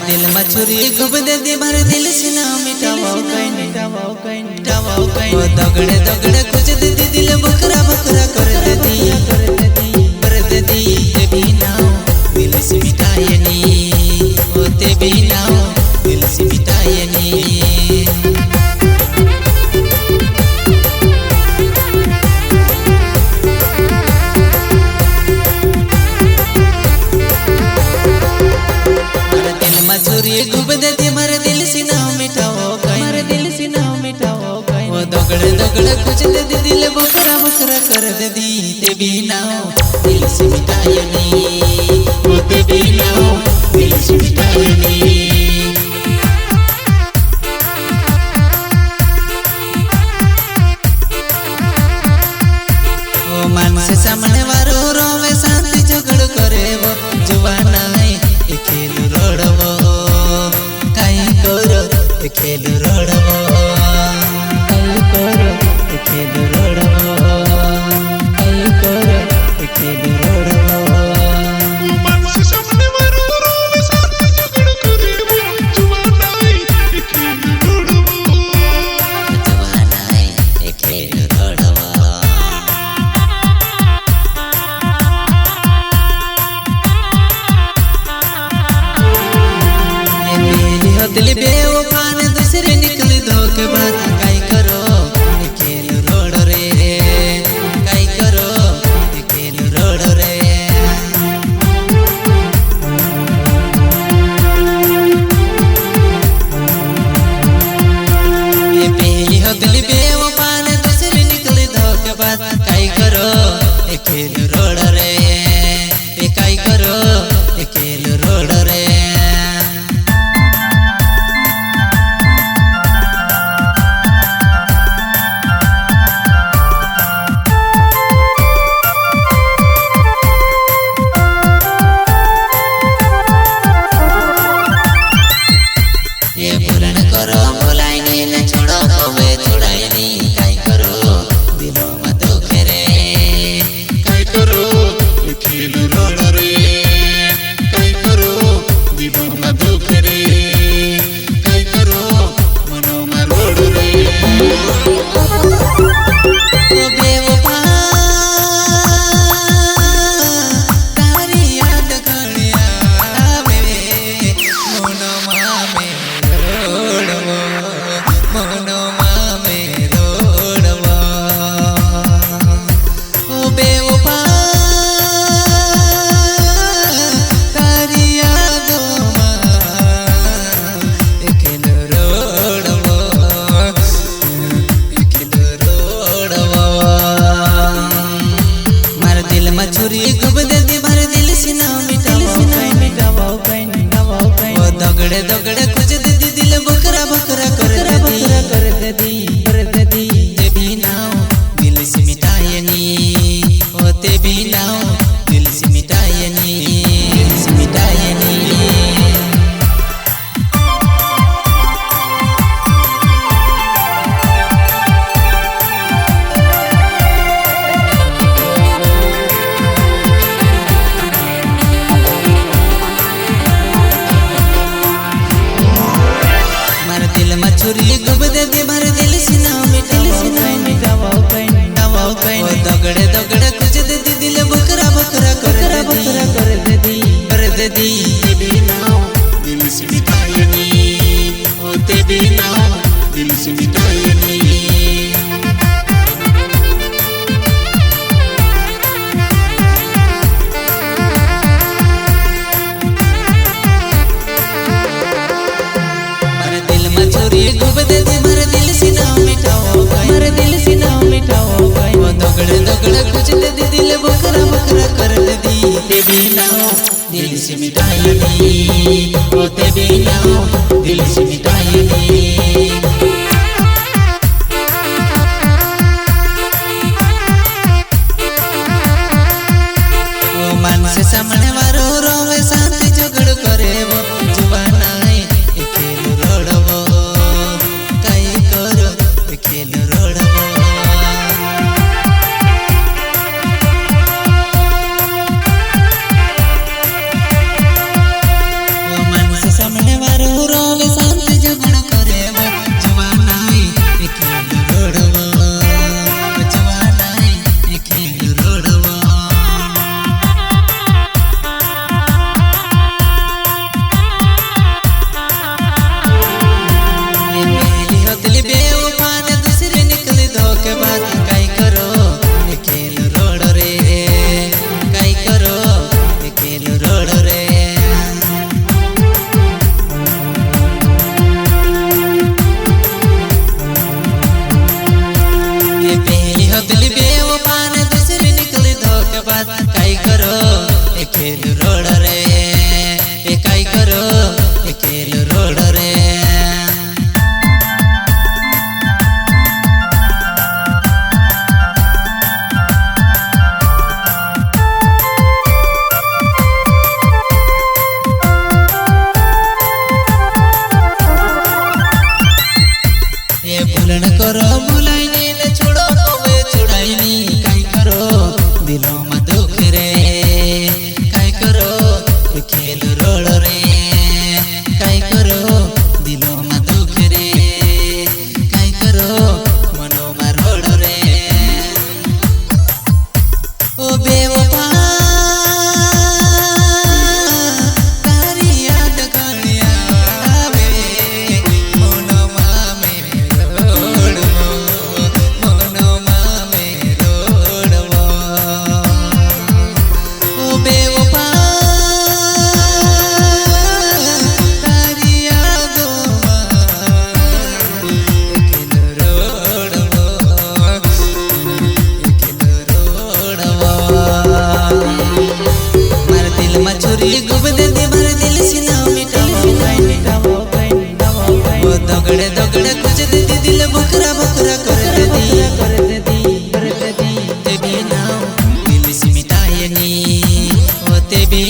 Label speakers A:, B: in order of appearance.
A: दिल में छुरी घुब दे दी भर दिल सीना मिटावा कहीं वो दगड़े दगड़े कुछ दे दी दिल बकरा बकरा कर दे दी ते भी ना दिल से मिटाए नी होते भी ना दिल से मिटाए नी घुब देती मर दिल से ना मिटाओ कहीं वो दगड़े दगड़े कुछ दे दी दिल बकरा बकरा कर दे दी ते भी ना दिल से मिटाए नी होते भी ना दिल से मिटाए नी ओ मन से सामने वारो रोवे शांति झगड़ करे वो जुवाना है खेल रोड़वो खेल रोड़वो खेल रोड़वो खेल रोड़वो मन से सामने वारो रोवे शांति झगड़ करे वो जुवाना है खेल रोड़वो खेल रोड़वो दिल बेवफा ने दूसरे निकली धोखेबाज काई करो खेल रोड़ रे काई करो खेल रोड़ रे ये पहली हो दिल बेवफा ने दूसरे निकली धोखेबाज काई करो खेल रोड़ रे काई करो खेल रोड़ रे छुरी घुब दे दी भर दिल से ना मिटावा कहीं वो दगड़े दगड़े कुछ दे दी दिल बकरा बकरा कर दे दी ते भी ना दिल से मिटाए नी होते भी ना दिल से मिटाए नी दिल से मिटाए नी छुरी घुब दे दी भर दिल से ना मिटावा कहीं वो दगड़े दगड़े कुछ दे दी दिल बकरा बकरा कर दे दी ते भी ना दिल से मिटाए नी होते भी ना दिल से मिटाए नी घुब दे दी भर दिल से ना मिटाओ कहीं वो दगड़े दगड़े कुछ दे दी दिल बकरा बकरा कर दे दी ते भी ना दिल से मिटाए नी होते भी ना दिल से मिटाए नी मन से सामने वारो रोवे शांति झगड़ करे वो जुबाना है खेल रोड़वो खेल रोड़वो दगड़े दगड़े कुछ दे दी दिल बकरा बकरा कर दे दी ते भी ना दिल से मिटाए नी वो ते भी